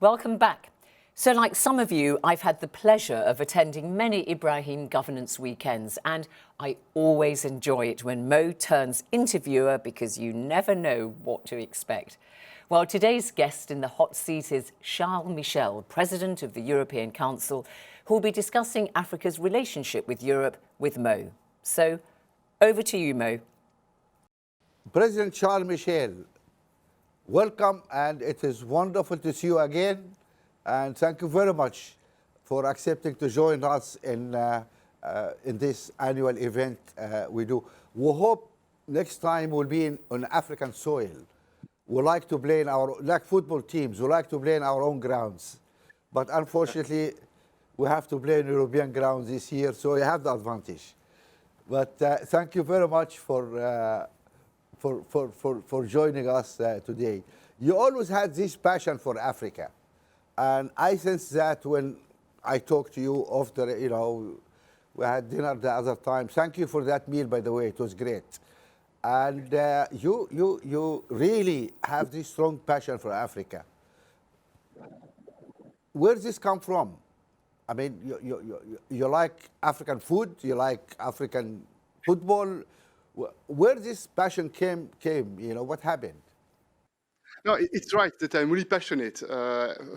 Welcome back. So like some of you, I've had the pleasure of attending many Ibrahim governance weekends, and I always enjoy it when Mo turns interviewer because you never know what to expect. Well, today's guest in the hot seat is Charles Michel, President of the European Council, who will be discussing Africa's relationship with Europe with Mo. So, over to you, Mo. President Charles Michel, welcome, and it is wonderful to see you again. And thank you very much for accepting to join us in this annual event we do. We hope next time we'll be on African soil. We like to play in like football teams, we like to play in our own grounds. But unfortunately, we have to play in European grounds this year, so you have the advantage. But thank you very much for joining us today. You always had this passion for Africa. And I sense that when I talked to you after, we had dinner the other time. Thank you for that meal, by the way. It was great. And you really have this strong passion for Africa. Where does this come from? I mean, you like African food, you like African football. Where this passion came, what happened? No, it's right that I'm really passionate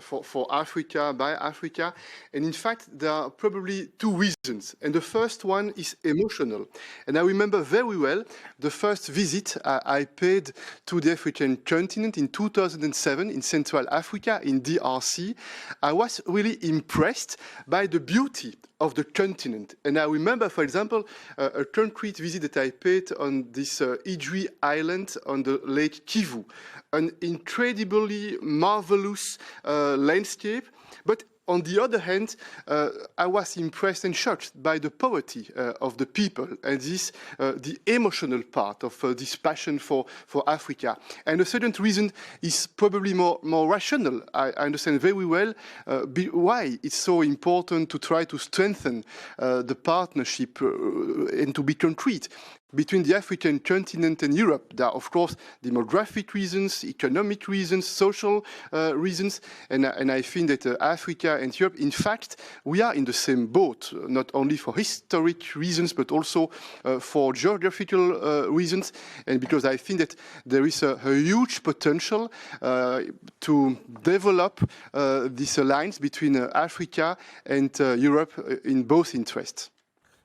for Africa, by Africa. And in fact, there are probably two reasons. And the first one is emotional. And I remember very well the first visit I paid to the African continent in 2007 in Central Africa, in DRC. I was really impressed by the beauty of the continent. And I remember, for example, a concrete visit that I paid on this Idri island on the Lake Kivu, an incredibly marvelous landscape. But on the other hand, I was impressed and shocked by the poverty of the people and the emotional part of this passion for Africa. And the second reason is probably more rational. I understand very well why it's so important to try to strengthen the partnership and to be concrete between the African continent and Europe. There are, of course, demographic reasons, economic reasons, social reasons, and I think that Africa and Europe, in fact, we are in the same boat, not only for historic reasons, but also for geographical reasons, and because I think that there is a huge potential to develop this alliance between Africa and Europe in both interests.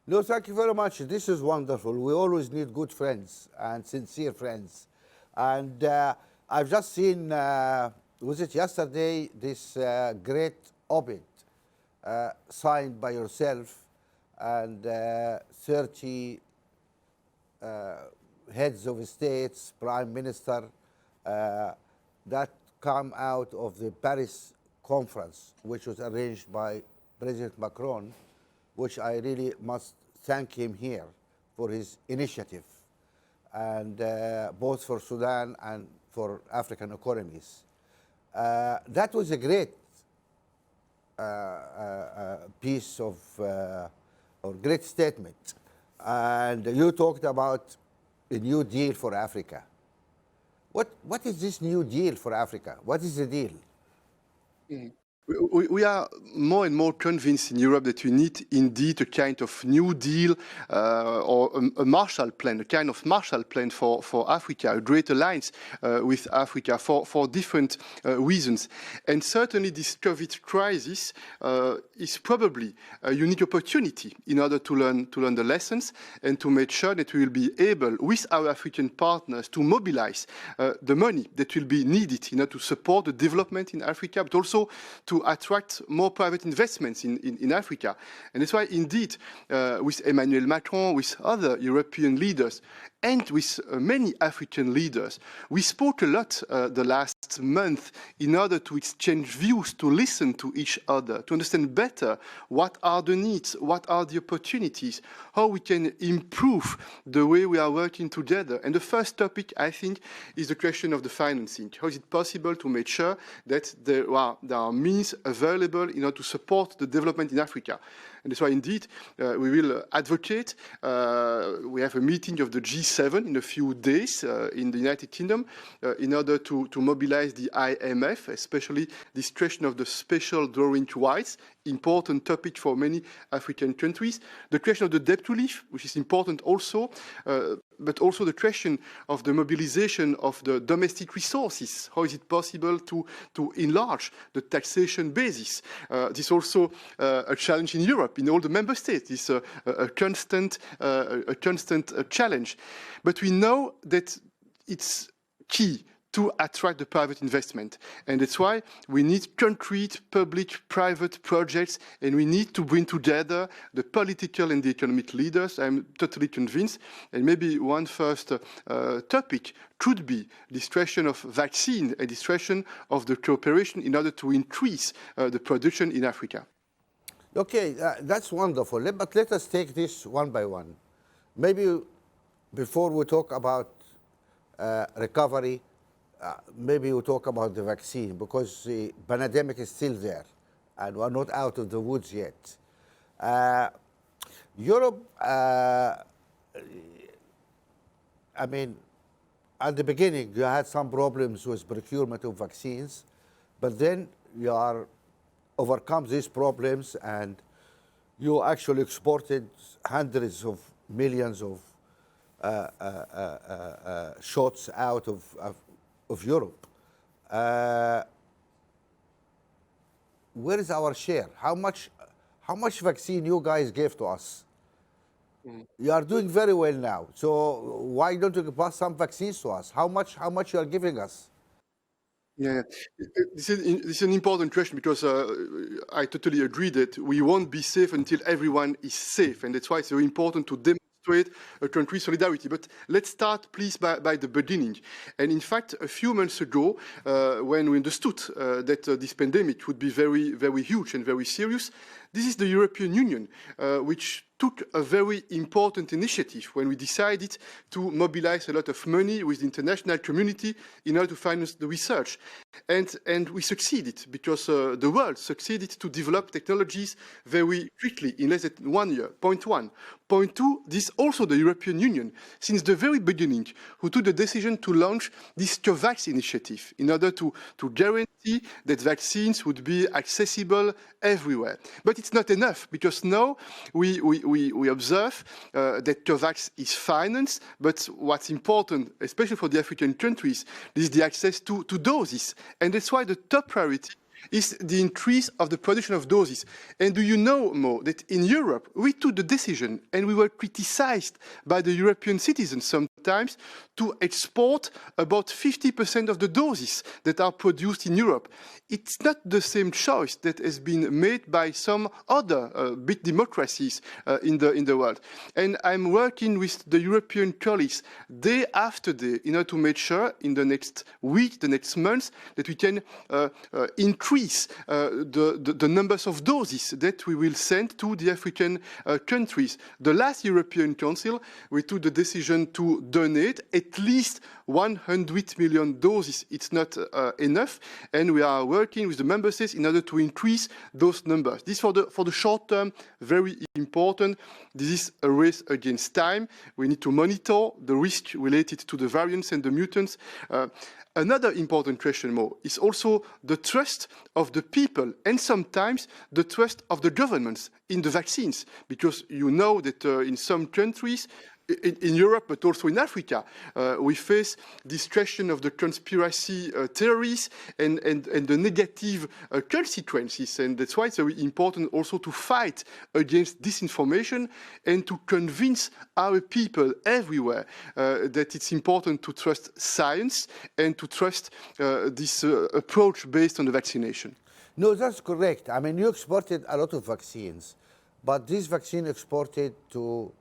No, thank you very much. This is wonderful. We always need good friends and sincere friends. And I've just seen, was it yesterday, this great obit signed by yourself and 30 heads of states, prime minister, that come out of the Paris conference, which was arranged by President Macron, which I really must thank him here for his initiative, and both for Sudan and for African economies. That was a great piece of, or great statement. And you talked about a new deal for Africa. What is this new deal for Africa? What is the deal? Mm. We are more and more convinced in Europe that we need indeed a kind of new deal or a Marshall Plan, a kind of Marshall Plan for Africa, a great alliance with Africa for different reasons. And certainly this COVID crisis is probably a unique opportunity in order to learn the lessons and to make sure that we will be able, with our African partners, to mobilize the money that will be needed in order to support the development in Africa, but also to attract more private investments in Africa. And that's why, indeed, with Emmanuel Macron, with other European leaders, and with many African leaders, we spoke a lot the last month in order to exchange views, to listen to each other, to understand better what are the needs, what are the opportunities, how we can improve the way we are working together. And the first topic, I think, is the question of the financing. How is it possible to make sure that there are means available in order to support the development in Africa? And that's why, indeed, we will advocate. We have a meeting of the G7 in a few days in the United Kingdom in order to mobilize the IMF, especially this question of the special drawing rights, important topic for many African countries. The question of the debt relief, which is important also, but also the question of the mobilization of the domestic resources. How is it possible to enlarge the taxation basis? This is also a challenge in Europe, in all the member states. It's a constant challenge. But we know that it's key to attract the private investment. And that's why we need concrete public-private projects, and we need to bring together the political and the economic leaders. I'm totally convinced. And maybe one first topic could be this question of vaccine and this question of the cooperation in order to increase the production in Africa. Okay, that's wonderful. But let us take this one by one. Maybe before we talk about recovery, maybe we'll talk about the vaccine, because the pandemic is still there and we're not out of the woods yet. Europe, I mean, at the beginning, you had some problems with procurement of vaccines, but then you are overcome these problems and you actually exported hundreds of millions of shots out of Europe. Where is our share? How much vaccine you guys gave to us? You are doing very well now. So why don't you pass some vaccines to us? How much you are giving us? Yeah, this is an important question, because I totally agree that we won't be safe until everyone is safe, and that's why it's very important to demonstrate a country solidarity. But let's start, please, by the beginning. And in fact, a few months ago, when we understood that this pandemic would be very, very huge and very serious, this is the European Union which took a very important initiative when we decided to mobilize a lot of money with the international community in order to finance the research. And we succeeded, because the world succeeded to develop technologies very quickly, in less than 1 year, point one. Point two, this also the European Union, since the very beginning, who took the decision to launch this COVAX initiative in order to guarantee that vaccines would be accessible everywhere. But it's not enough, because now we observe that COVAX is financed, but what's important, especially for the African countries, is the access to doses. And that's why the top priority is the increase of the production of doses. And do you know, Mo, that in Europe, we took the decision, and we were criticized by the European citizens sometimes, to export about 50% of the doses that are produced in Europe. It's not the same choice that has been made by some other big democracies in the world. And I'm working with the European colleagues day after day in order to make sure in the next week, the next months, that we can increase the numbers of doses that we will send to the African countries. The last European Council, we took the decision to donate at least 100 million doses. It's not enough, and we are working with the member states in order to increase those numbers. This for the short term, very important. This is a race against time. We need to monitor the risk related to the variants and the mutants. Another important question, Mo, is also the trust of the people, and sometimes the trust of the governments in the vaccines, because you know that in some countries, in Europe, but also in Africa, we face this question of the conspiracy theories and the negative consequences. And that's why it's very important also to fight against disinformation and to convince our people everywhere that it's important to trust science and to trust this approach based on the vaccination. No, that's correct. I mean, you exported a lot of vaccines, but this vaccine exported to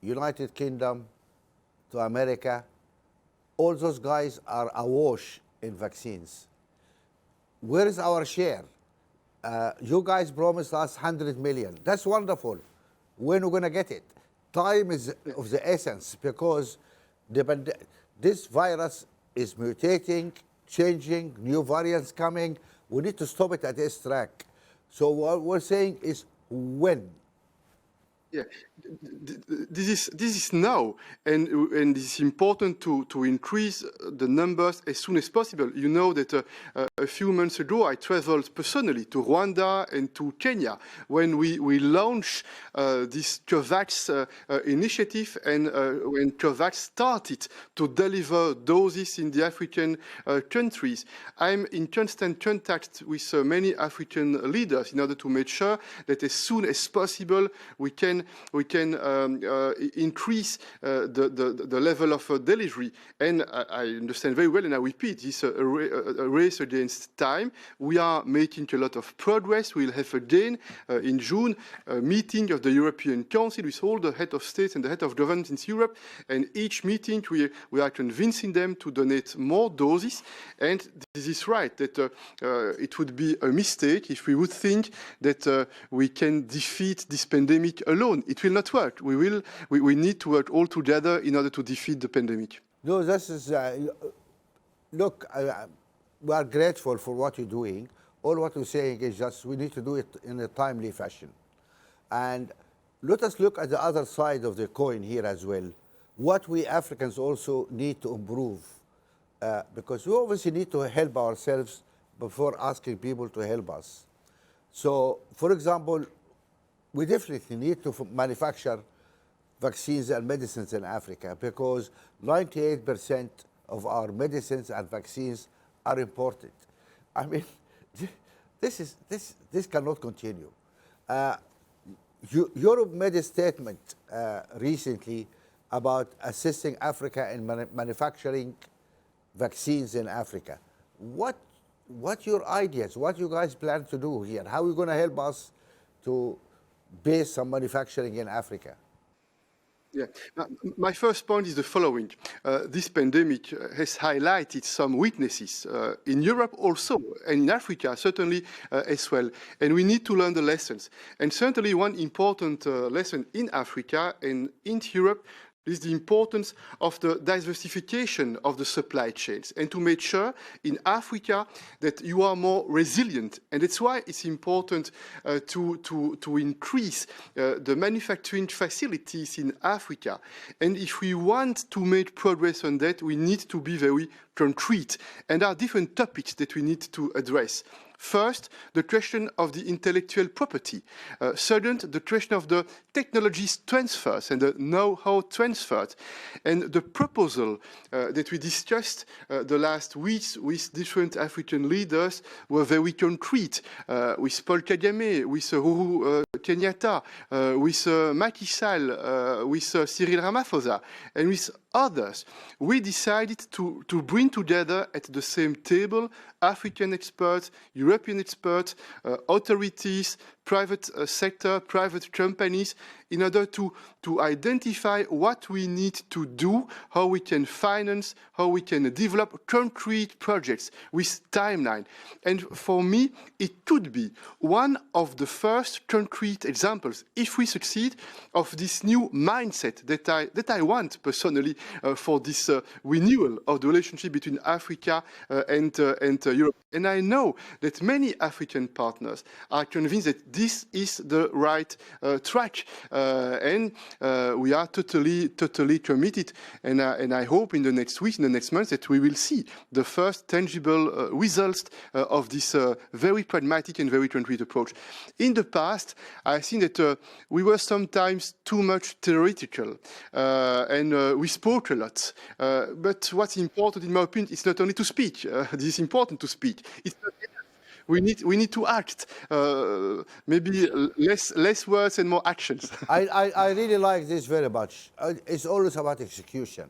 United Kingdom, to America, all those guys are awash in vaccines. Where is our share? You guys promised us 100 million. That's wonderful. When are we going to get it? Time is of the essence, because this virus is mutating, changing, new variants coming. We need to stop it at this track. So what we're saying is, When? Yeah, this is now, and it's important to increase the numbers as soon as possible. You know that a few months ago I traveled personally to Rwanda and to Kenya when we launched this COVAX initiative, and when COVAX started to deliver doses in the African countries. I'm in constant contact with many African leaders in order to make sure that as soon as possible we can increase the level of delivery. And I understand very well, and I repeat, this a race against time. We are making a lot of progress. We'll have again in June a meeting of the European Council with all the head of state and the head of government in Europe. And each meeting we are convincing them to donate more doses. And this is right, that it would be a mistake if we would think that we can defeat this pandemic alone. It will not work. We need to work all together in order to defeat the pandemic. No, this is, look, we are grateful for what you're doing. All what we're saying is just we need to do it in a timely fashion. And let us look at the other side of the coin here as well. What we Africans also need to improve, because we obviously need to help ourselves before asking people to help us. So, for example, we definitely need to manufacture vaccines and medicines in Africa, because 98% of our medicines and vaccines are imported. I mean, this cannot continue. Europe made a statement recently about assisting Africa in manufacturing vaccines in Africa. What your ideas? What you guys plan to do here? How are you going to help us to base some manufacturing in Africa? Yeah, my first point is the following. This pandemic has highlighted some weaknesses in Europe also, and in Africa certainly as well. And we need to learn the lessons. And certainly one important lesson in Africa and in Europe is the importance of the diversification of the supply chains, and to make sure in Africa that you are more resilient. And that's why it's important to increase the manufacturing facilities in Africa. And if we want to make progress on that, we need to be very concrete. And there are different topics that we need to address. First, the question of the intellectual property. Second, the question of the technologies transfers and the know-how transferred. And the proposal that we discussed the last weeks with different African leaders were very concrete. With Paul Kagame, with Uhuru Kenyatta, with Macky Sall, with Cyril Ramaphosa, and with others. We decided to bring together at the same table African experts, European experts, authorities, private sector, private companies, in order to identify what we need to do, how we can finance, how we can develop concrete projects with timeline. And for me, it could be one of the first concrete examples, if we succeed, of this new mindset that I want personally for this renewal of the relationship between Africa and Europe. And I know that many African partners are convinced that this is the right track, and we are totally committed. And I hope in the next week, in the next months, that we will see the first tangible results of this very pragmatic and very concrete approach. In the past, I think that we were sometimes too much theoretical, and we spoke a lot. But what's important, in my opinion, is not only to speak. This is important to speak. It's not enough. We need to act. Maybe less words and more actions. I really like this very much. It's always about execution,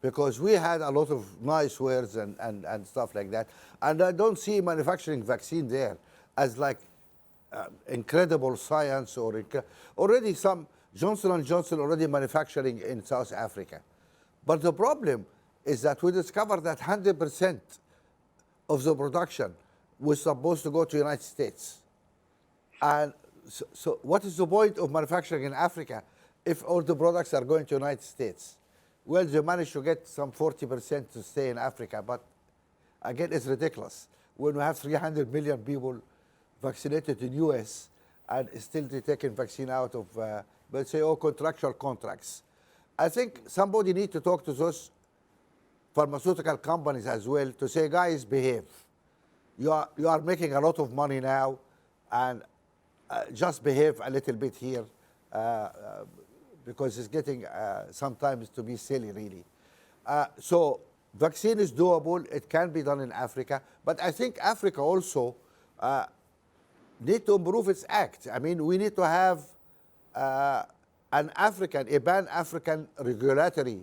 because we had a lot of nice words and stuff like that. And I don't see manufacturing vaccine there as like incredible science or already some Johnson & Johnson already manufacturing in South Africa. But the problem is that we discovered that 100% of the production was supposed to go to the United States. And so what is the point of manufacturing in Africa if all the products are going to the United States? Well, they managed to get some 40% to stay in Africa, but again, it's ridiculous. When we have 300 million people vaccinated in US, and still they're taking vaccine out of, let's say, all contractual contracts. I think somebody need to talk to those pharmaceutical companies as well to say, guys, behave. You are making a lot of money now, and just behave a little bit here because it's getting sometimes to be silly, really. So vaccine is doable. It can be done in Africa. But I think Africa also need to improve its act. I mean, we need to have a pan-African regulatory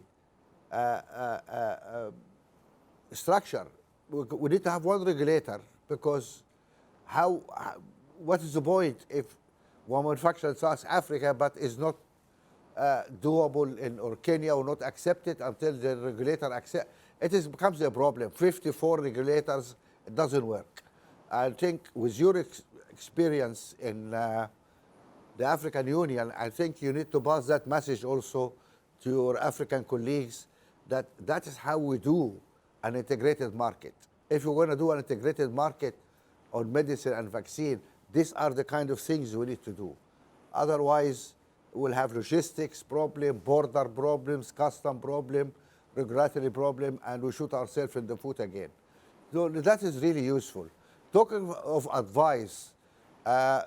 structure. We need to have one regulator, because what is the point if one manufacturer in South Africa but is not doable in or Kenya will not accept it until the regulator accept it? Becomes a problem. 54 regulators, it doesn't work. I think with your experience in the African Union, I think you need to pass that message also to your African colleagues, that is how we do an integrated market. If you're going to do an integrated market on medicine and vaccine, these are the kind of things we need to do. Otherwise, we'll have logistics problem, border problems, custom problem, regulatory problem, and we shoot ourselves in the foot again. So that is really useful. Talking of advice,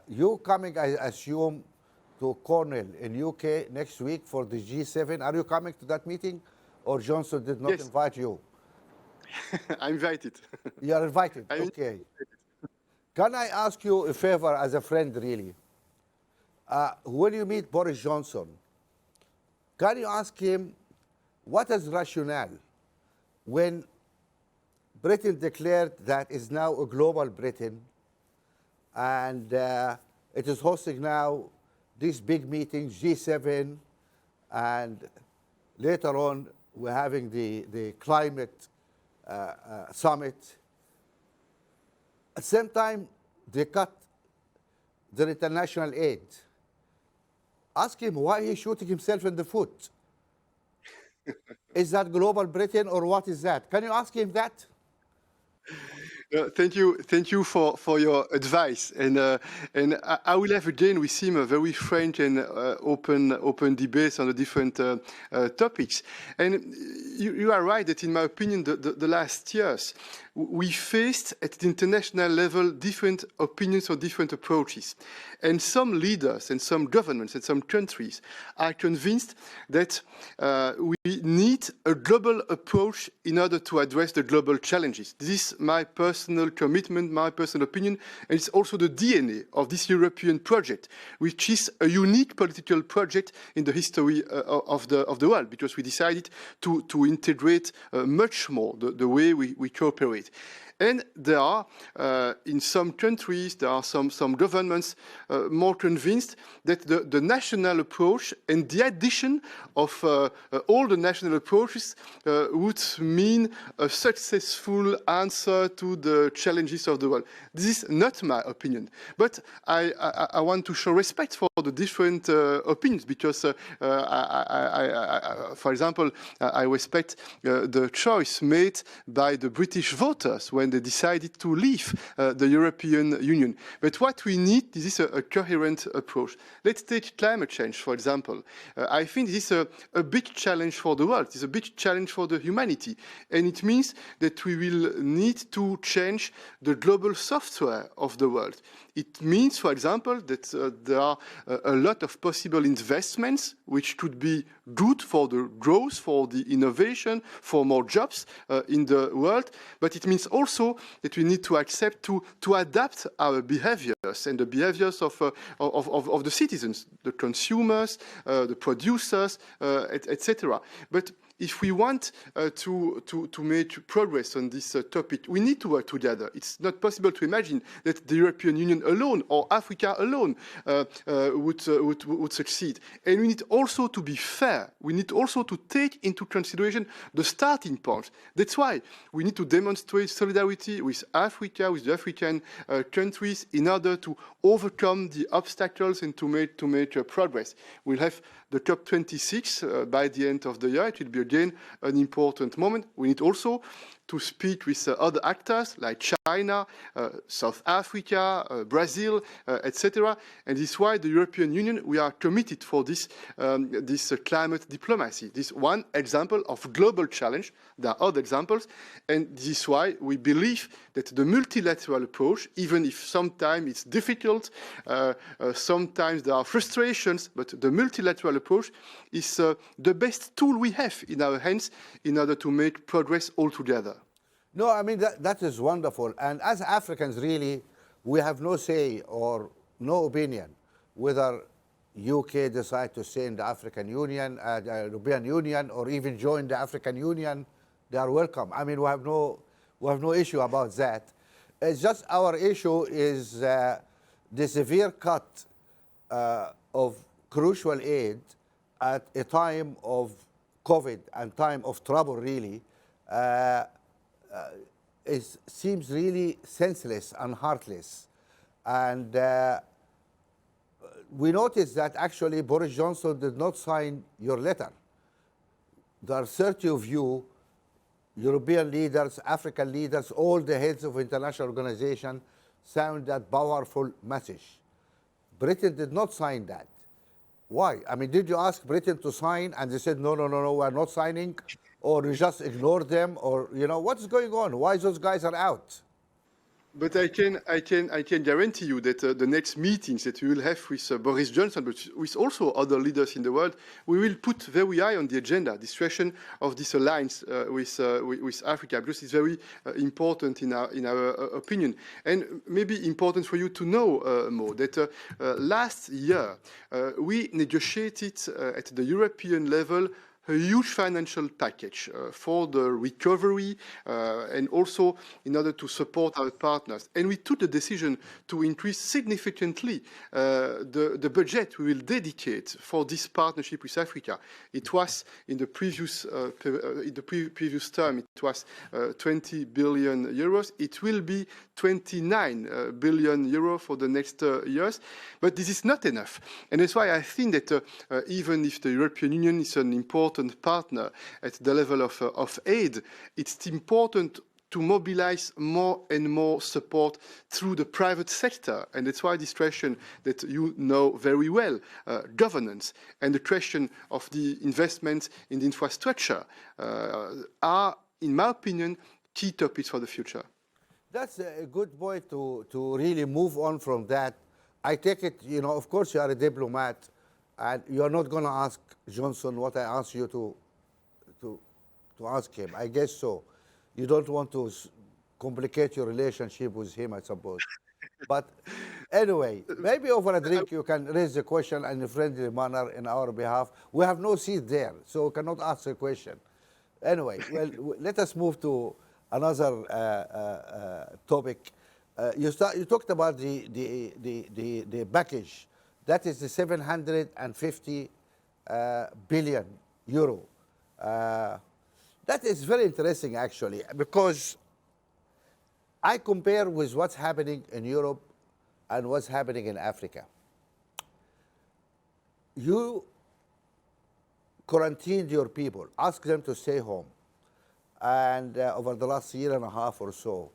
you coming, I assume, to Cornell in UK next week for the G7. Are you coming to that meeting, or Johnson did not invite you? I'm invited. You are invited, okay. Can I ask you a favor as a friend, really? When you meet Boris Johnson, can you ask him what is rationale when Britain declared that is now a global Britain, and it is hosting now these big meetings, G7, and later on we're having the climate summit. At the same time, they cut their international aid. Ask him why he's shooting himself in the foot. Is that global Britain, or what is that? Can you ask him that? Thank you for your advice, and I will have again with him a very frank and open debates on the different topics. And you are right that, in my opinion, the last years we faced at the international level different opinions or different approaches, and some leaders and some governments and some countries are convinced that we need a global approach in order to address the global challenges. This is my personal commitment, my personal opinion, and it's also the DNA of this European project, which is a unique political project in the history of the world, because we decided to integrate much more the way we cooperate. And there are, in some countries, there are some governments more convinced that the national approach and the addition of all the national approaches would mean a successful answer to the challenges of the world. This is not my opinion. But I want to show respect for the different opinions, because, for example, I respect the choice made by the British voters when they decided to leave the European Union. But what we need is a coherent approach. Let's take climate change, for example. I think this is a big challenge for the world. It's a big challenge for the humanity. And it means that we will need to change the global software of the world. It means, for example, that there are a lot of possible investments which could be good for the growth, for the innovation, for more jobs in the world. But it means also that we need to accept to adapt our behaviors and the behaviors of the citizens, the consumers, the producers, etc. But if we want to make progress on this topic, we need to work together. It's not possible to imagine that the European Union alone or Africa alone would succeed. And we need also to be fair. We need also to take into consideration the starting point. That's why we need to demonstrate solidarity with Africa, with the African countries, in order to overcome the obstacles and to make progress. We'll have the COP26 by the end of the year. It will be again an important moment. We need also to speak with other actors like China, South Africa, Brazil, etc. And this is why the European Union, we are committed for this, this climate diplomacy. This one example of global challenge. There are other examples. And this is why we believe that the multilateral approach, even if sometimes it's difficult, sometimes there are frustrations, but the multilateral approach is the best tool we have in our hands in order to make progress all together. No, I mean, that is wonderful. And as Africans, really, we have no say or no opinion whether UK decide to stay in the African Union, the European Union, or even join the African Union. They are welcome. I mean, we have no issue about that. It's just our issue is the severe cut of crucial aid at a time of COVID and time of trouble, really, seems really senseless and heartless. And we noticed that actually Boris Johnson did not sign your letter. There are 30 of you, European leaders, African leaders, all the heads of international organizations, sound that powerful message. Britain did not sign that. Why? I mean, did you ask Britain to sign and they said, no, we're not signing? Or you just ignore them? Or, you know, what's going on? Why those guys are out? But I can guarantee you that the next meetings that we will have with Boris Johnson, but with also other leaders in the world, we will put very high on the agenda the situation of this alliance with Africa, because it's very important in our opinion. And maybe important for you to know, Mo, that last year we negotiated at the European level a huge financial package for the recovery and also in order to support our partners. And we took the decision to increase significantly the budget we will dedicate for this partnership with Africa. It was in the previous previous term, it was 20 billion euros. It will be 29 billion euros for the next years. But this is not enough. And that's why I think that even if the European Union is an important partner at the level of aid, it's important to mobilize more and more support through the private sector. And that's why this question that you know very well, governance, and the question of the investments in the infrastructure are, in my opinion, key topics for the future. That's a good point to really move on from that. I take it, you know, of course you are a diplomat, and you're not going to ask Johnson what I asked you to ask him. I guess so. You don't want to complicate your relationship with him, I suppose. But anyway, maybe over a drink you can raise the question in a friendly manner in our behalf. We have no seat there, so we cannot ask a question. Anyway, well, let us move to another topic. You talked about the package. That is the 750 billion euro. That is very interesting, actually, because I compare with what's happening in Europe and what's happening in Africa. You quarantined your people, asked them to stay home, and over the last year and a half or so.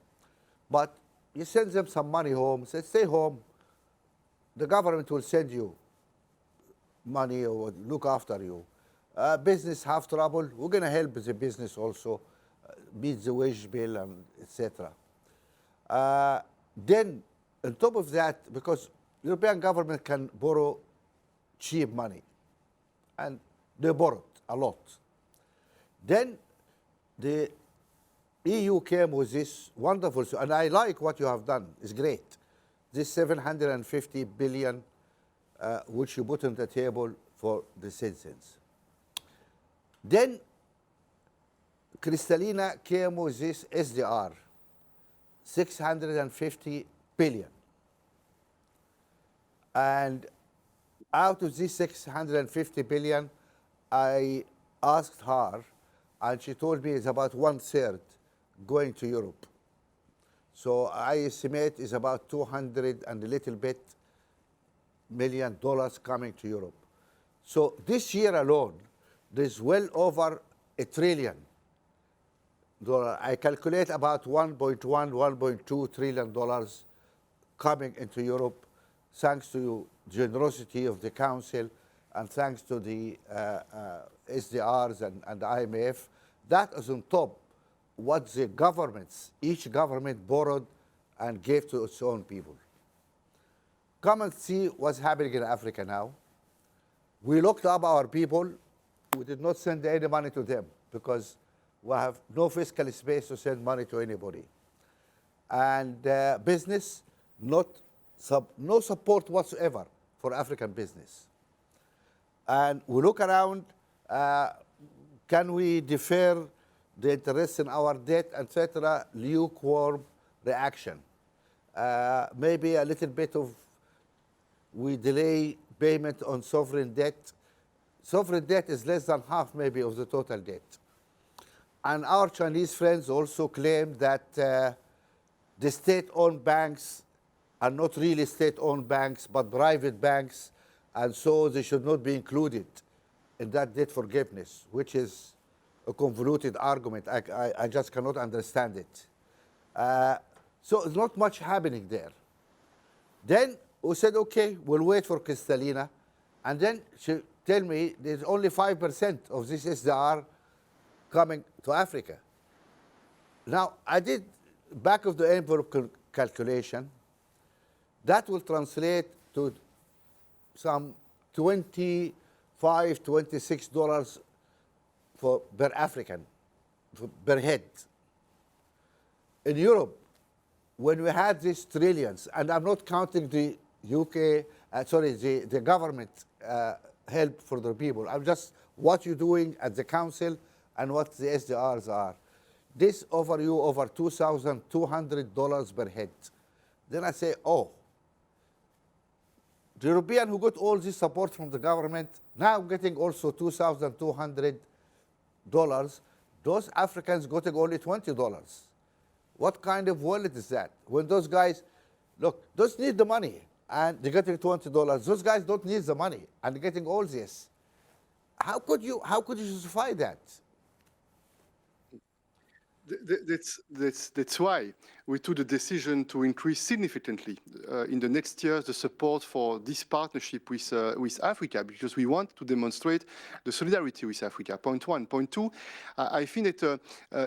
But you send them some money home, say, stay home. The government will send you money or look after you. Business have trouble, we're going to help the business also, meet the wage bill and etc. Then, on top of that, because European government can borrow cheap money, and they borrowed a lot. Then the EU came with this wonderful, and I like what you have done, it's great. This 750 billion, which you put on the table for the citizens. Then Kristalina came with this SDR, 650 billion. And out of this 650 billion, I asked her, and she told me it's about 1/3 going to Europe. So I estimate it's about 200 and a little bit $million coming to Europe. So this year alone, there's well over $1 trillion I calculate about 1.1, 1.2 trillion dollars coming into Europe, thanks to generosity of the Council and thanks to the SDRs and the IMF. That is on top what the governments, each government borrowed and gave to its own people. Come and see what's happening in Africa now. We looked up our people. We did not send any money to them because we have no fiscal space to send money to anybody. And business, no support whatsoever for African business. And we look around, can we defer the interest in our debt, etc., lukewarm reaction. Maybe a little bit of, we delay payment on sovereign debt. Sovereign debt is less than half maybe of the total debt. And our Chinese friends also claim that the state-owned banks are not really state-owned banks, but private banks, and so they should not be included in that debt forgiveness, which is a convoluted argument. I just cannot understand it. So there's not much happening there. Then we said, okay, we'll wait for Kristalina. And then she tell me there's only 5% of this SDR coming to Africa. Now, I did back of the envelope calculation. That will translate to some $25, $26 per African, per head. In Europe, when we had these trillions, and I'm not counting the UK, the government help for the people. I'm just what you're doing at the council and what the SDRs are. This offer you over $2,200 per head. Then I say, oh, the European who got all this support from the government, now getting also $2,200. Those Africans getting only $20. What kind of wallet is that? When those guys, look, those need the money, and they're getting $20. Those guys don't need the money, and they're getting all this. How could you justify that? That's why we took the decision to increase significantly in the next years the support for this partnership with Africa, because we want to demonstrate the solidarity with Africa. Point one. Point two, I think that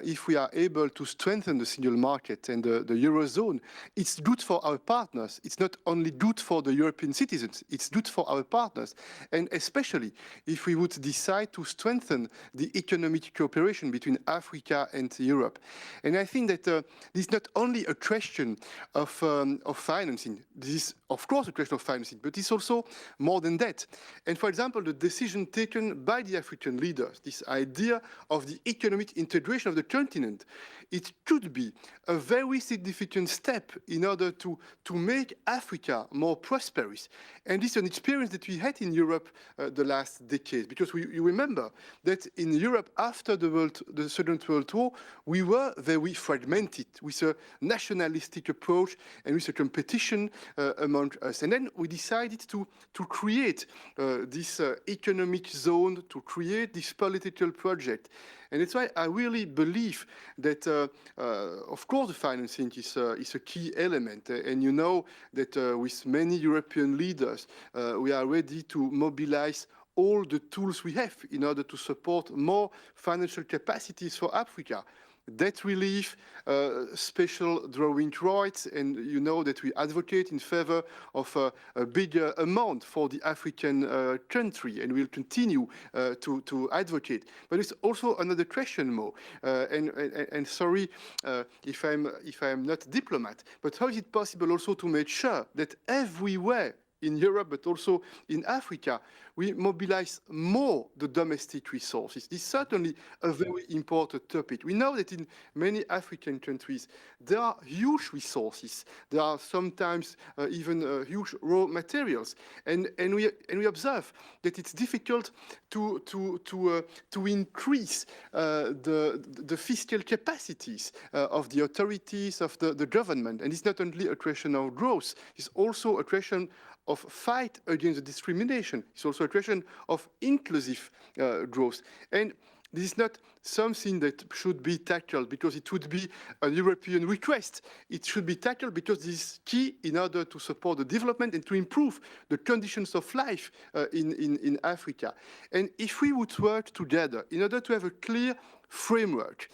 if we are able to strengthen the single market and the Eurozone, it's good for our partners. It's not only good for the European citizens, it's good for our partners. And especially if we would decide to strengthen the economic cooperation between Africa and Europe. And I think that this is not only a question of financing. This is, of course, a question of financing, but it's also more than that. And for example, the decision taken by the African leaders, this idea of the economic integration of the continent, it could be a very significant step in order to make Africa more prosperous. And this is an experience that we had in Europe the last decade, because you remember that in Europe, after the Second World War, we were very fragmented with a nationalistic approach and with a competition among us. And then we decided to create this economic zone, to create this political project. And that's why I really believe that, of course, the financing is a key element. And you know that with many European leaders, we are ready to mobilize all the tools we have in order to support more financial capacities for Africa. Debt relief, special drawing rights, and you know that we advocate in favor of a bigger amount for the African country, and we'll continue to advocate. But it's also another question, Mo, and sorry if I'm not diplomat, but how is it possible also to make sure that everywhere in Europe, but also in Africa, we mobilize more the domestic resources? This is certainly a very important topic. We know that in many African countries, there are huge resources. There are sometimes even huge raw materials. And we observe that it's difficult to increase the fiscal capacities of the authorities, of the government. And it's not only a question of growth, it's also a question of fight against discrimination. It's also a question of inclusive growth. And This is not something that should be tackled because it would be a European request. It should be tackled because this is key in order to support the development and to improve the conditions of life in Africa. And if we would work together in order to have a clear framework,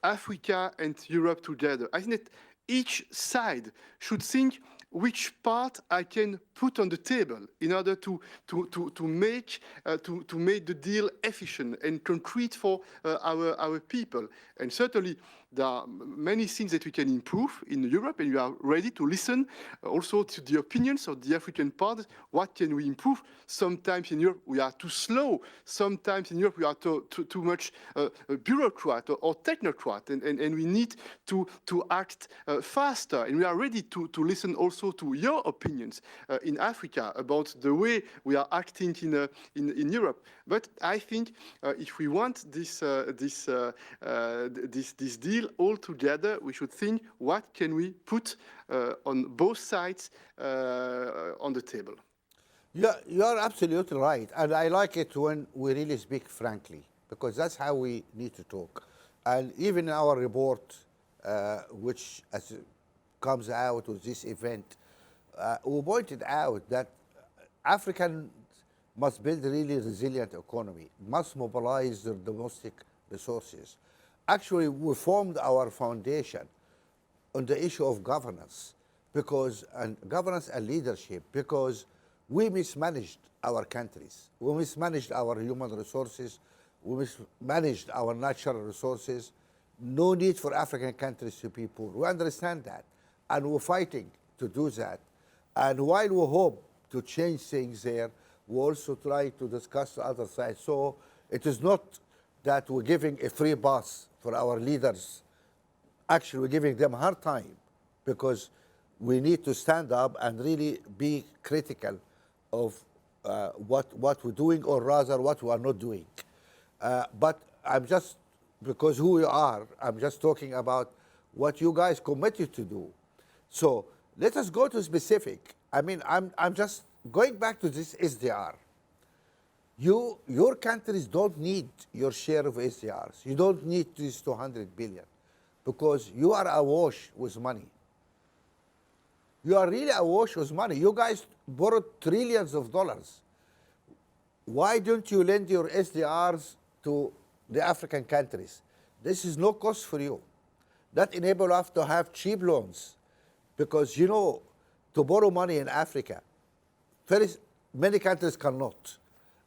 Africa and Europe together, I think that each side should think which part I can put on the table in order to make the deal efficient and concrete for our people. And certainly there are many things that we can improve in Europe, and we are ready to listen also to the opinions of the African partners. What can we improve? Sometimes in Europe we are too slow. Sometimes in Europe we are too much bureaucrat or technocrat, and we need to act faster. And we are ready to listen also to your opinions in Africa about the way we are acting in Europe. But I think if we want this deal all together, we should think what can we put on both sides on the table. Yeah, you're absolutely right. And I like it when we really speak frankly, because that's how we need to talk. And even in our report, which comes out with this event, we pointed out that Africans must build a really resilient economy, must mobilize their domestic resources. Actually, we formed our foundation on the issue of governance, governance and leadership, because we mismanaged our countries. We mismanaged our human resources. We mismanaged our natural resources. No need for African countries to be poor. We understand that, and we're fighting to do that. And while we hope to change things there, we also try to discuss the other side. So it is not that we're giving a free pass for our leaders. Actually, we're giving them a hard time because we need to stand up and really be critical of what we're doing, or rather what we are not doing. But I'm just, because who we are, I'm just talking about what you guys committed to do. So let us go to specific. I mean, I'm just going back to this SDR. Your countries don't need your share of SDRs. You don't need this 200 billion because you are awash with money. You are really awash with money. You guys borrowed trillions of dollars. Why don't you lend your SDRs to the African countries? This is no cost for you. That enables us to have cheap loans because, you know, to borrow money in Africa, many countries cannot.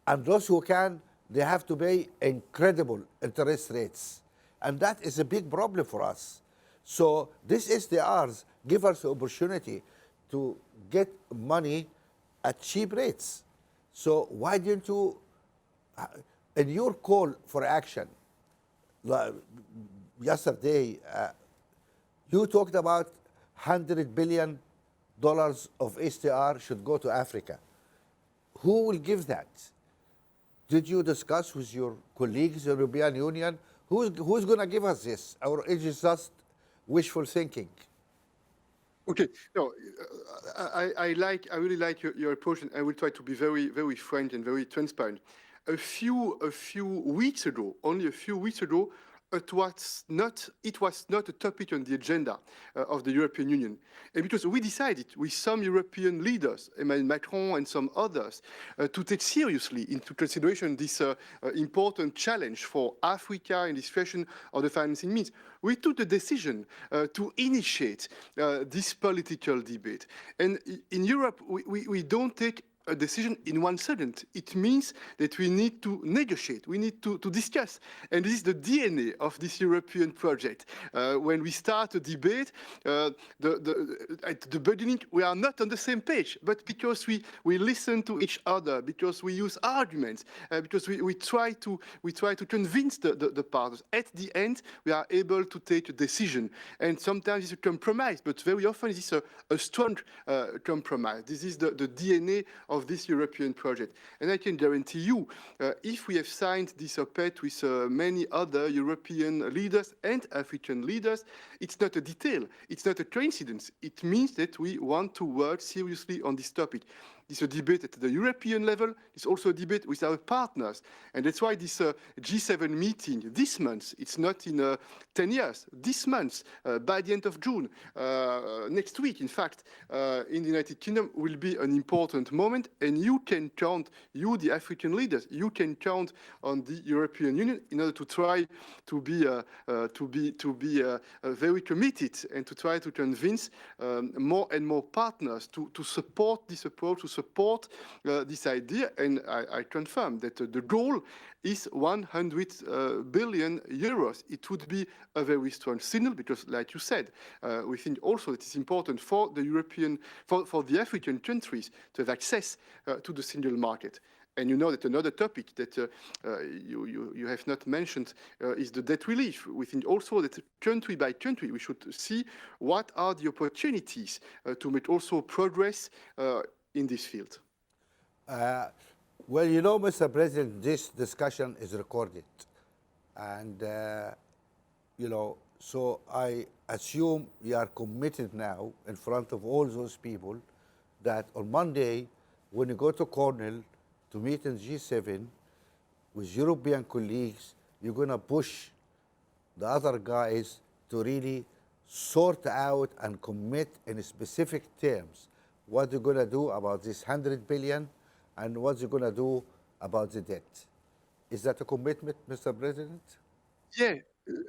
And those who can, they have to pay incredible interest rates. And that is a big problem for us. So these SDRs give us the opportunity to get money at cheap rates. So why didn't you, in your call for action yesterday, you talked about $100 billion of SDR should go to Africa. Who will give that? Did you discuss with your colleagues in the European Union? Who's going to give us this? Or is it just wishful thinking? Okay, no, I really like your approach, and I will try to be very, very frank and very transparent. A few weeks ago, only a few weeks ago, it was not a topic on the agenda of the European Union. And because we decided with some European leaders, Emmanuel Macron and some others, to take seriously into consideration this important challenge for Africa in this question of the financing means, we took the decision to initiate this political debate. And in Europe, we don't take a decision in 1 second. It means that we need to negotiate, we need to discuss. And this is the DNA of this European project. When we start a debate, at the beginning, we are not on the same page, but because we listen to each other, because we use arguments, because we try to convince the partners. At the end, we are able to take a decision. And sometimes it's a compromise, but very often it's a strong compromise. This is the DNA of this European project. And I can guarantee you, if we have signed this op-ed with many other European leaders and African leaders, it's not a detail, it's not a coincidence. It means that we want to work seriously on this topic. It's a debate at the European level. It's also a debate with our partners. And that's why this G7 meeting this month, it's not in 10 years, this month, by the end of June, next week, in fact, in the United Kingdom will be an important moment. And you can count, you, the African leaders, you can count on the European Union in order to try to be very committed and to try to convince more and more partners to support this approach, to support this idea. And I confirm that the goal is 100 billion euros. It would be a very strong signal because, like you said, we think also that it's important for the for the African countries to have access to the single market. And you know that another topic that you have not mentioned is the debt relief. We think also that country by country, we should see what are the opportunities to make also progress in this field. Well, you know, Mr. President, this discussion is recorded. And, you know, so I assume you are committed now in front of all those people that on Monday, when you go to Cornwall, to meet in G7 with European colleagues, you're going to push the other guys to really sort out and commit in specific terms what they're going to do about this 100 billion and what they're going to do about the debt. Is that a commitment, Mr. President? Yeah.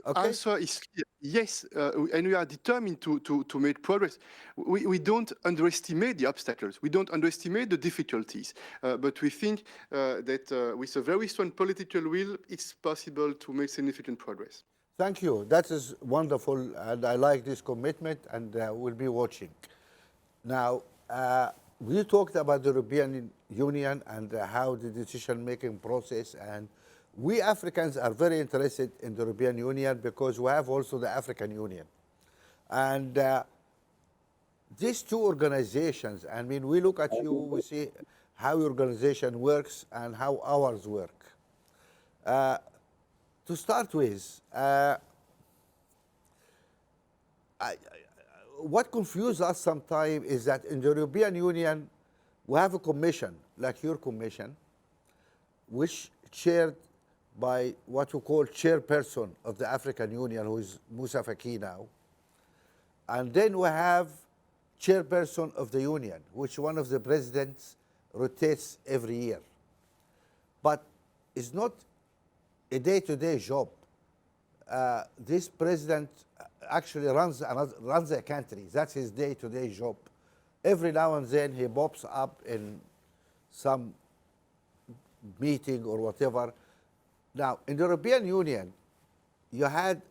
Okay. Answer is clear. Yes, and we are determined to make progress. We don't underestimate the obstacles. We don't underestimate the difficulties. But we think that with a very strong political will, it's possible to make significant progress. Thank you. That is wonderful, and I like this commitment, and we'll be watching. Now, we talked about the European Union and how the decision-making process, and we Africans are very interested in the European Union because we have also the African Union. And these two organizations, I mean, we look at you, we see how your organization works and how ours work. To start with, what confuses us sometimes is that in the European Union, we have a commission, like your commission, which chaired by what we call chairperson of the African Union, who is Moussa Faki now. And then we have chairperson of the Union, which one of the presidents rotates every year. But it's not a day-to-day job. This president actually runs a country. That's his day-to-day job. Every now and then he pops up in some meeting or whatever. Now, in the European Union, you had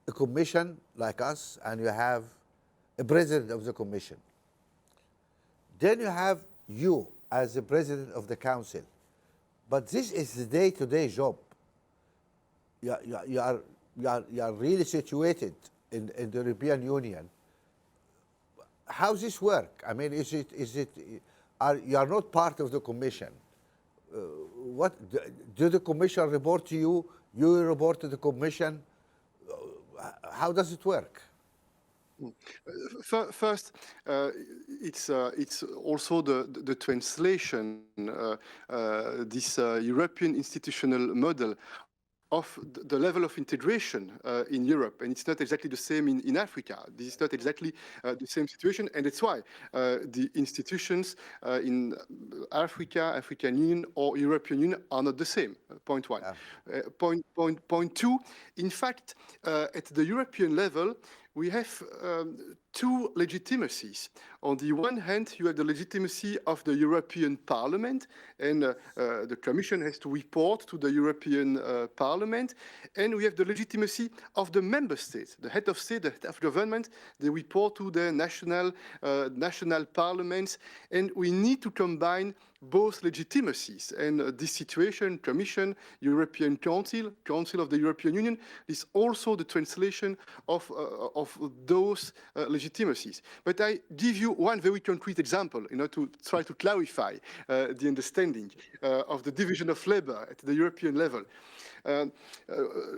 a commission like us, and you have a president of the commission. Then you have you as the president of the council. But this is the day-to-day job. You are really situated in the European Union. How does this work? I mean, you are not part of the commission. What do the commission report to you? You report to the commission. How does it work? First, it's also the translation, this European institutional model of the level of integration in Europe. And it's not exactly the same in Africa. This is not exactly the same situation. And that's why the institutions in Africa, African Union or European Union are not the same, point one. Yeah. Point two, in fact, at the European level, we have two legitimacies. On the one hand, you have the legitimacy of the European Parliament, and the Commission has to report to the European Parliament. And we have the legitimacy of the member states. The head of state, the head of government, they report to their national parliaments. And we need to combine both legitimacies. And this situation, Commission, European Council, Council of the European Union, is also the translation of those legitimacies. But I give you one very concrete example in order to try to clarify the understanding of the division of labor at the European level.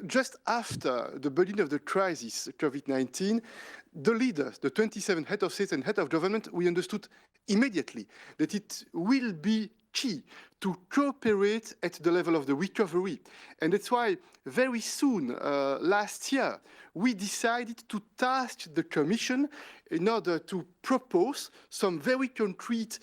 Just after the beginning of the crisis, COVID-19, the leaders, the 27 head of state and head of government, we understood immediately that it will be key to cooperate at the level of the recovery. And that's why very soon, last year, we decided to task the Commission in order to propose some very concrete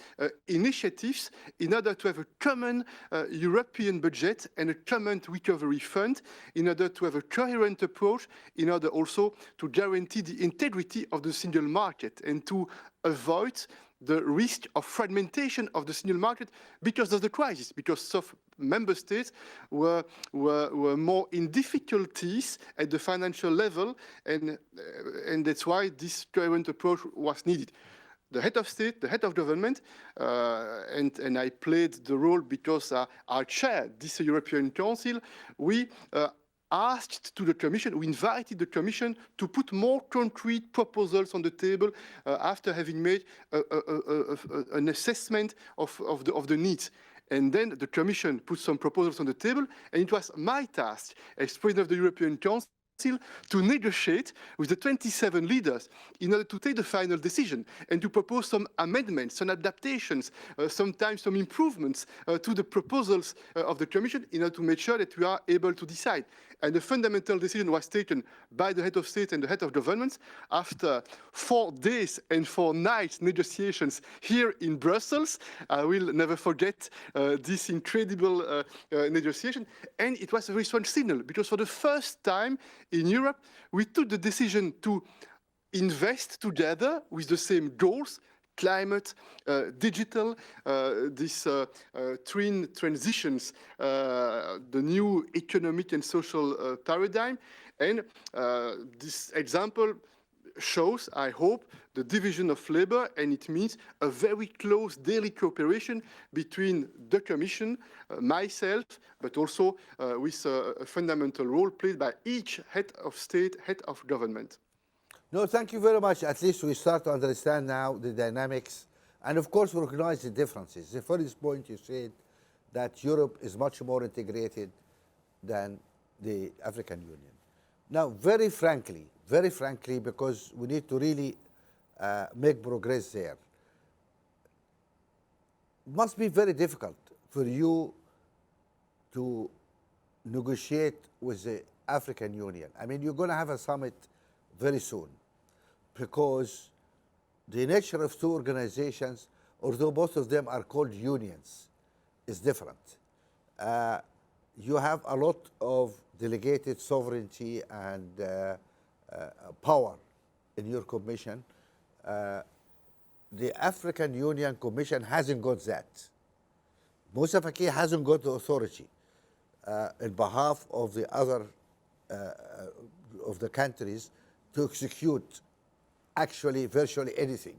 initiatives in order to have a common European budget and a common recovery fund, in order to have a coherent approach, in order also to guarantee the integrity of the single market and to avoid the risk of fragmentation of the single market because of the crisis, because some member states were more in difficulties at the financial level, and that's why this coherent approach was needed. The head of state, the head of government, and I played the role because I chaired this European Council, we asked to the Commission, we invited the Commission to put more concrete proposals on the table after having made an assessment of the needs. And then the Commission put some proposals on the table, and it was my task as President of the European Council to negotiate with the 27 leaders in order to take the final decision and to propose some amendments, some adaptations, sometimes some improvements to the proposals of the Commission in order to make sure that we are able to decide. And the fundamental decision was taken by the head of state and the head of governments after 4 days and 4 nights negotiations here in Brussels. I will never forget this incredible negotiation. And it was a very strong signal because for the first time in Europe, we took the decision to invest together with the same goals, climate, digital, these twin transitions, the new economic and social paradigm. And this example shows, I hope, the division of labor, and it means a very close daily cooperation between the Commission, myself, but also with a fundamental role played by each head of state, head of government. No, thank you very much. At least we start to understand now the dynamics and, of course, recognize the differences. The first point you said that Europe is much more integrated than the African Union. Now, very frankly, because we need to really make progress there, it must be very difficult for you to negotiate with the African Union. I mean, you're going to have a summit very soon, because the nature of two organizations, although both of them are called unions, is different. You have a lot of delegated sovereignty and power in your commission. The African Union Commission hasn't got that. Moussa Faki hasn't got the authority on behalf of the other of the countries to execute actually virtually anything.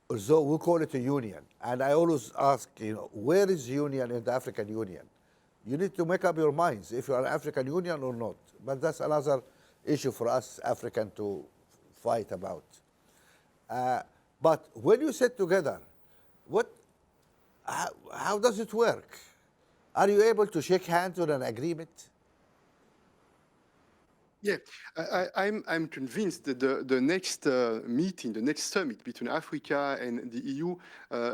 Although we call it a union. And I always ask, where is the union in the African Union? You need to make up your minds if you are an African Union or not. But that's another issue for us African to fight about. But when you sit together, how does it work? Are you able to shake hands on an agreement? Yeah, I'm convinced that the next meeting, the next summit between Africa and the EU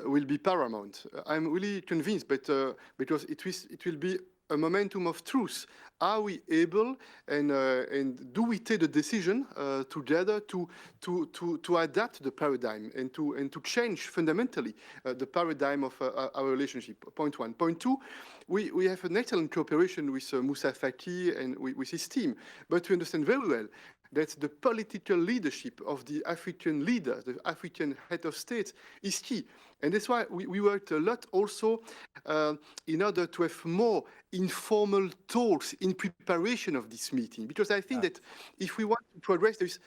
will be paramount. I'm really convinced, but because it will be a momentum of truth. Are we able and do we take the decision together to adapt the paradigm and to change fundamentally the paradigm of our relationship? Point one. Point two, we have an excellent cooperation with Moussa Faki and with his team, but we understand very well that the political leadership of the African leaders, the African head of state, is key. And that's why we worked a lot also in order to have more informal talks in preparation of this meeting. Because I think that if we want to progress, there is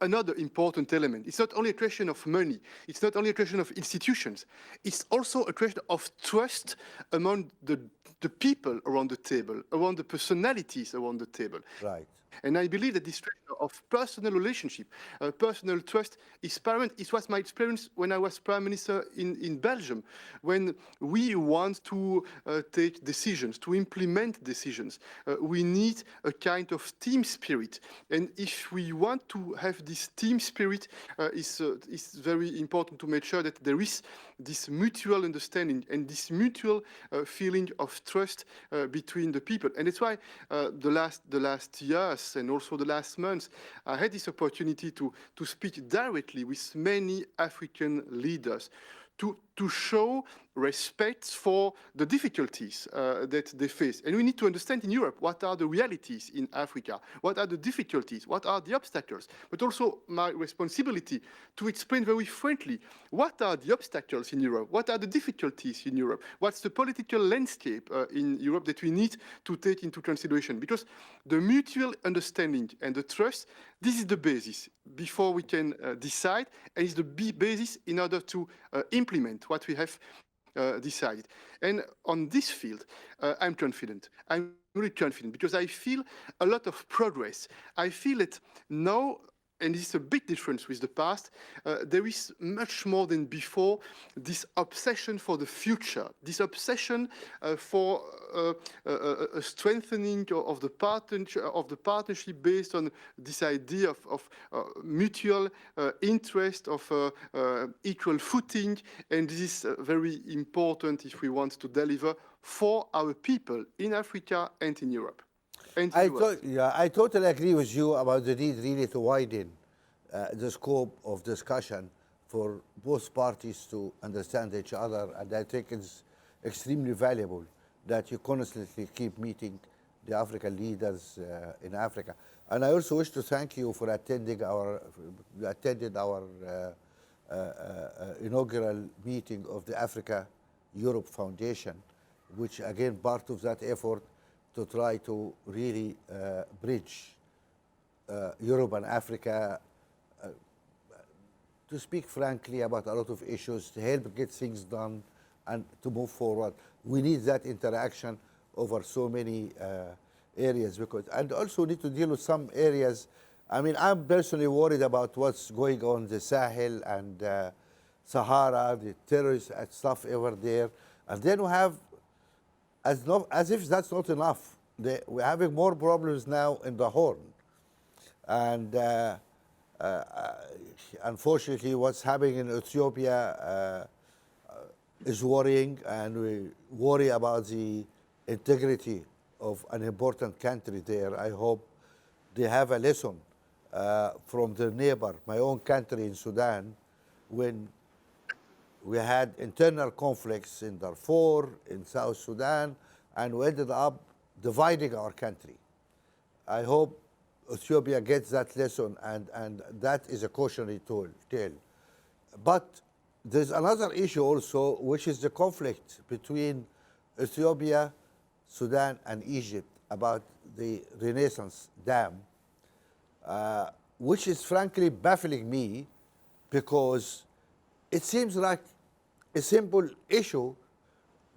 another important element. It's not only a question of money. It's not only a question of institutions. It's also a question of trust among the people around the table, around the personalities around the table. Right. And I believe that this question of personal relationship, personal trust is paramount. It was my experience when I was Prime Minister in Belgium, when we want to take decisions, to implement decisions. We need a kind of team spirit. And if we want to have have this team spirit is very important to make sure that there is this mutual understanding and this mutual feeling of trust between the people. And that's why the last years and also the last months, I had this opportunity to speak directly with many African leaders to show respect for the difficulties that they face. And we need to understand in Europe what are the realities in Africa, what are the difficulties, what are the obstacles, but also my responsibility to explain very frankly what are the obstacles in Europe, what are the difficulties in Europe, what's the political landscape in Europe that we need to take into consideration. Because the mutual understanding and the trust, this is the basis before we can decide, and it's the basis in order to implement what we have decided. And on this field, I'm confident. I'm really confident because I feel a lot of progress. I feel that now, and this is a big difference with the past, there is much more than before this obsession for the future, this obsession for a strengthening of the partnership based on this idea of mutual interest, of equal footing, and this is very important if we want to deliver for our people in Africa and in Europe. I totally agree with you about the need really to widen the scope of discussion for both parties to understand each other, and I think it's extremely valuable that you constantly keep meeting the African leaders in Africa. And I also wish to thank you for attending our inaugural meeting of the Africa Europe Foundation, which again part of that effort to try to really bridge Europe and Africa, to speak frankly about a lot of issues, to help get things done and to move forward. We need that interaction over so many areas, and also need to deal with some areas. I mean, I'm personally worried about what's going on in the Sahel and Sahara, the terrorists and stuff over there. And then we have, as if that's not enough, we're having more problems now in the Horn. And unfortunately, what's happening in Ethiopia is worrying, and we worry about the integrity of an important country there. I hope they have a lesson from their neighbor, my own country in Sudan, when we had internal conflicts in Darfur, in South Sudan, and we ended up dividing our country. I hope Ethiopia gets that lesson, and that is a cautionary tale. But there's another issue also, which is the conflict between Ethiopia, Sudan, and Egypt about the Renaissance Dam, which is frankly baffling me, because it seems like a simple issue.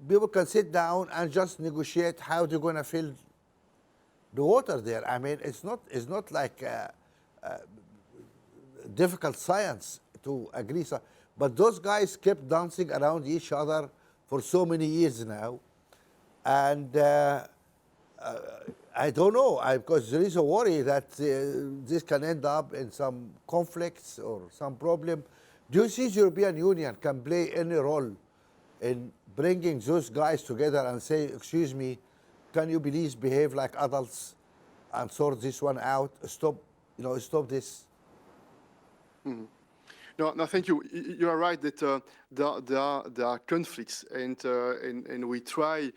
People can sit down and just negotiate how they're going to fill the water there. I mean, it's not like difficult science to agree. But those guys kept dancing around each other for so many years now. And I don't know, because there is a worry that this can end up in some conflicts or some problem. Do you see the European Union can play any role in bringing those guys together and say, excuse me, can you please behave like adults and sort this one out? Stop this. Mm-hmm. No, thank you. You are right that there are conflicts, and we try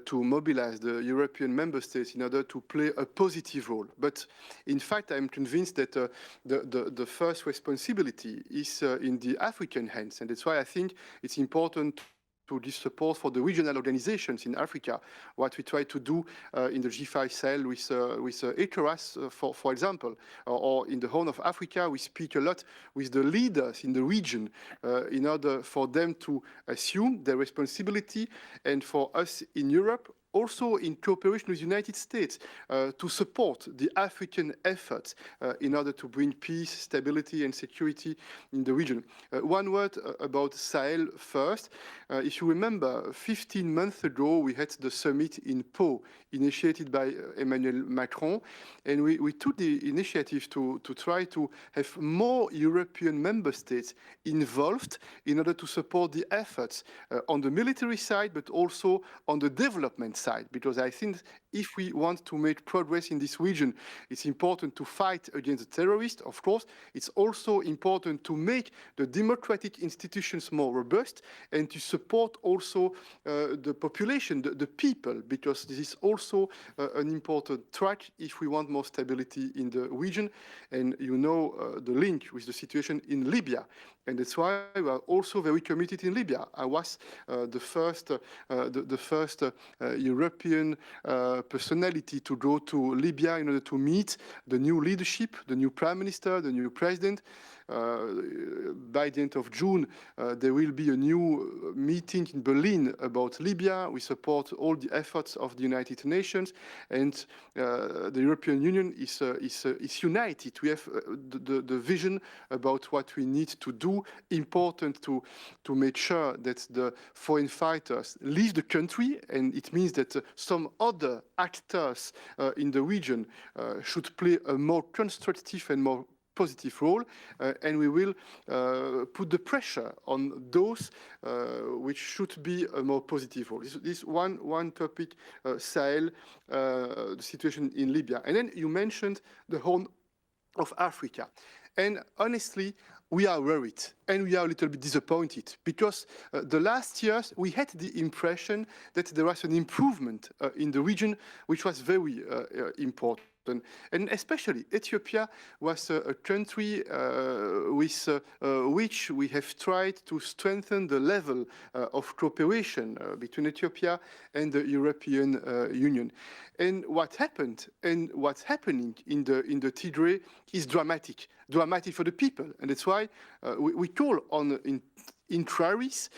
to mobilize the European member states in order to play a positive role. But in fact, I'm convinced that the first responsibility is in the African hands, and that's why I think it's important to give support for the regional organizations in Africa. What we try to do in the G5 Sahel with ECOWAS, for example, or in the Horn of Africa, we speak a lot with the leaders in the region in order for them to assume their responsibility, and for us in Europe also in cooperation with the United States to support the African efforts in order to bring peace, stability and security in the region. One word about Sahel first. If you remember, 15 months ago, we had the summit in Pau, initiated by Emmanuel Macron, and we took the initiative to try to have more European member states involved in order to support the efforts on the military side, but also on the development side, because I think if we want to make progress in this region, it's important to fight against the terrorists, of course. It's also important to make the democratic institutions more robust and to support also the population, the people, because this is also an important track if we want more stability in the region. And you know the link with the situation in Libya. And that's why we are also very committed in Libya. I was the first European personality to go to Libya in order to meet the new leadership, the new prime minister, the new president. By the end of June, there will be a new meeting in Berlin about Libya. We support all the efforts of the United Nations, and the European Union is united. We have the vision about what we need to do. Important to make sure that the foreign fighters leave the country, and it means that some other actors in the region should play a more constructive and more positive role, and we will put the pressure on those which should be a more positive role. This one topic, Sahel, the situation in Libya. And then you mentioned the Horn of Africa. And honestly, we are worried and we are a little bit disappointed because the last years we had the impression that there was an improvement in the region, which was very important. And especially Ethiopia was a country with which we have tried to strengthen the level of cooperation between Ethiopia and the European Union. And what happened and what's happening in the Tigray is dramatic for the people. And that's why we call on inquiries.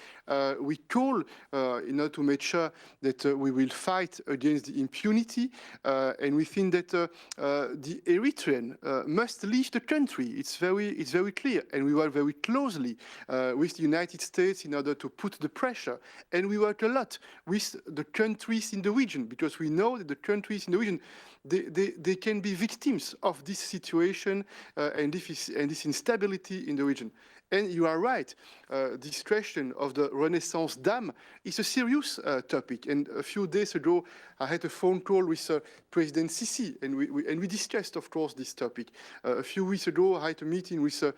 We call in order to make sure that we will fight against the impunity, and we think that the Eritrean must leave the country. It's very clear, and we work very closely with the United States in order to put the pressure, and we work a lot with the countries in the region because we know that the countries in the region they can be victims of this situation and this instability in the region. And you are right, this question of the Renaissance Dam is a serious topic. And a few days ago, I had a phone call with President Sisi, and we discussed, of course, this topic. A few weeks ago, I had a meeting with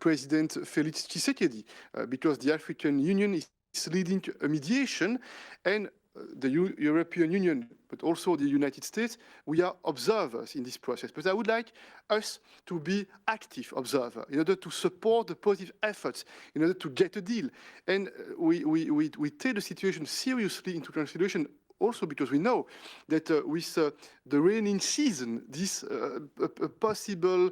President Félix Tshisekedi, because the African Union is leading a mediation, and the European Union, but also the United States, we are observers in this process. But I would like us to be active observers in order to support the positive efforts, in order to get a deal. And we take the situation seriously into consideration, also because we know that with the rainy season, this possible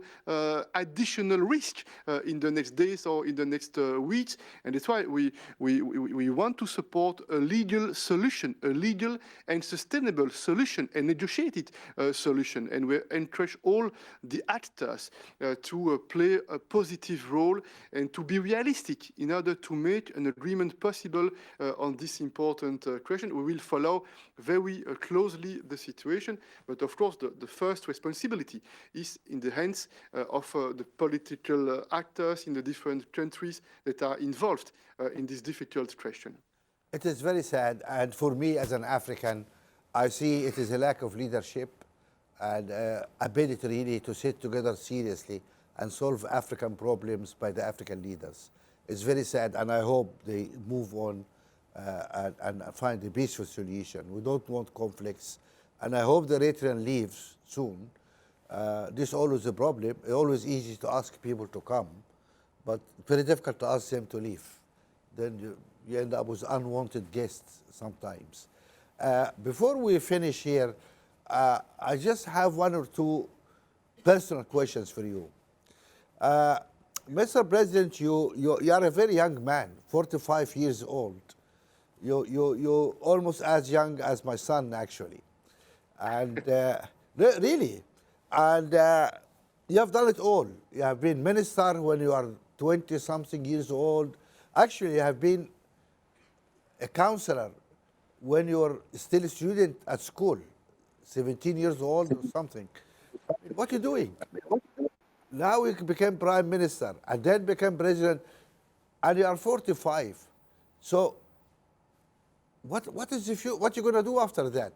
additional risk in the next days or in the next weeks, and that's why we want to support a legal solution, a legal and sustainable solution, a negotiated solution, and we encourage all the actors to play a positive role and to be realistic in order to make an agreement possible on this important question. We will follow very closely the situation, but of course the first responsibility is in the hands of the political actors in the different countries that are involved in this difficult question. It is very sad, and for me as an African, I see it is a lack of leadership and ability really to sit together seriously and solve African problems by the African leaders. It's very sad, and I hope they move on and find a peaceful solution. We don't want conflicts, and I hope the Eritrean leaves soon. This is always a problem. It's always easy to ask people to come, but very difficult to ask them to leave. Then you end up with unwanted guests sometimes. Before we finish here, I just have one or two personal questions for you. Mr. President, you are a very young man, 45 years old. you almost as young as my son, actually. And really. And you have done it all. You have been minister when you are 20-something years old. Actually, you have been a counselor when you were still a student at school, 17 years old or something. What are you doing? Now you became prime minister and then became president, and you are 45. So what is what you're going to do after that?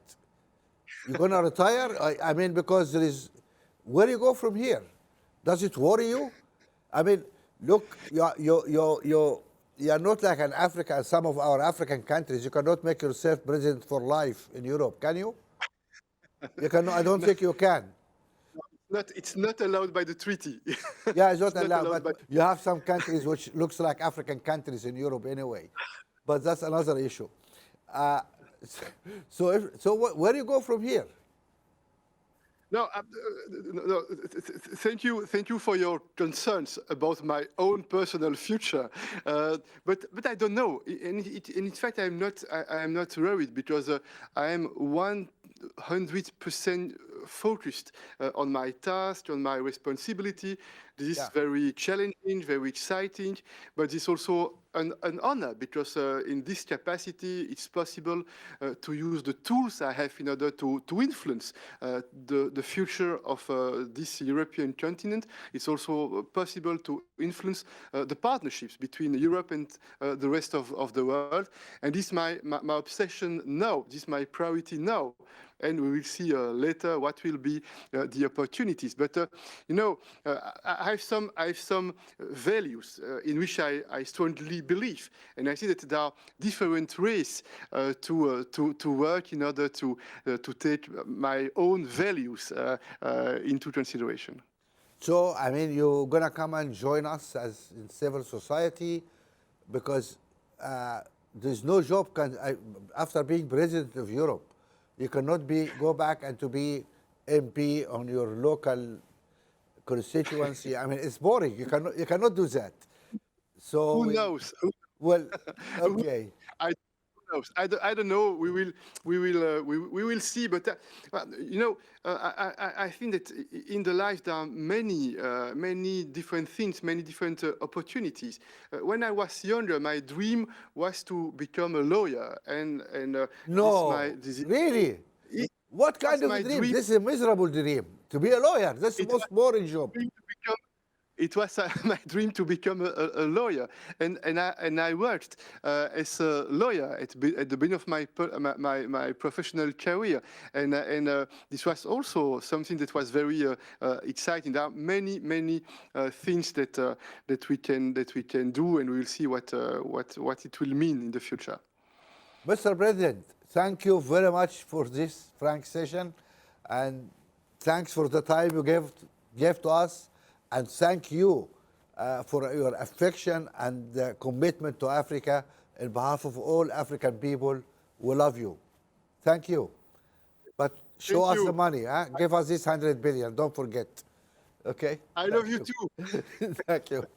You're going to retire? I mean, because there is, where do you go from here? Does it worry you? I mean, look, you are not like an African, some of our African countries. You cannot make yourself president for life in Europe, can you? You can. I don't think you can. It's not allowed by the treaty. Yeah, it's not It's not allowed, but you have some countries which looks like African countries in Europe anyway. But that's another issue. Where do you go from here? No, thank you for your concerns about my own personal future. But I don't know. In fact, I am not worried because I am 100% focused on my task, on my responsibility. This is very challenging, very exciting, but it's also an honor because in this capacity, it's possible to use the tools I have in order to influence the future of this European continent. It's also possible to influence the partnerships between Europe and the rest of the world. And this is my obsession now. This is my priority now. And we will see later what will be the opportunities. But I have some values in which I strongly believe, and I see that there are different ways to work in order to take my own values into consideration. So, I mean, you're going to come and join us as in civil society because there's no job after being president of Europe. You cannot go back and to be MP on your local constituency. I mean, it's boring. You cannot do that. So who knows? Well, okay. I don't know. We will see. But I think that in the life there are many different things, many different opportunities. When I was younger, my dream was to become a lawyer, and no, really. What kind of a dream? This is a miserable dream. To be a lawyer, that's the most boring job. It was my dream to become a lawyer, and I worked as a lawyer at the beginning of my professional career, and this was also something that was very exciting. There are many things that we can do, and we will see what it will mean in the future. Mr. President, thank you very much for this frank session, and thanks for the time you gave to us. And thank you for your affection and commitment to Africa. On behalf of all African people, we love you. Thank you. But show us the money. Huh? Give us this 100 billion. Don't forget. Okay? I love you too. Thank you.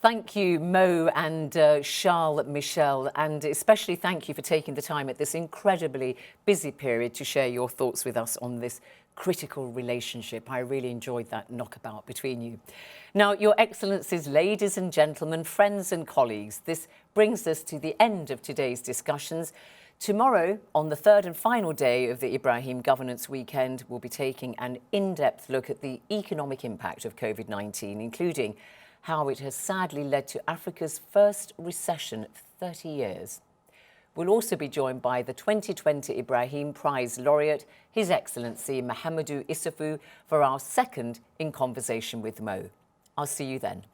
Thank you, Mo and Charles Michel, and especially thank you for taking the time at this incredibly busy period to share your thoughts with us on this critical relationship. I really enjoyed that knockabout between you. Now, Your Excellencies, ladies and gentlemen, friends and colleagues, this brings us to the end of today's discussions. Tomorrow, on the third and final day of the Ibrahim Governance Weekend, we'll be taking an in-depth look at the economic impact of COVID-19, including how it has sadly led to Africa's first recession of 30 years. We'll also be joined by the 2020 Ibrahim Prize laureate, His Excellency Mahamadou Issoufou, for our second In Conversation with Mo. I'll see you then.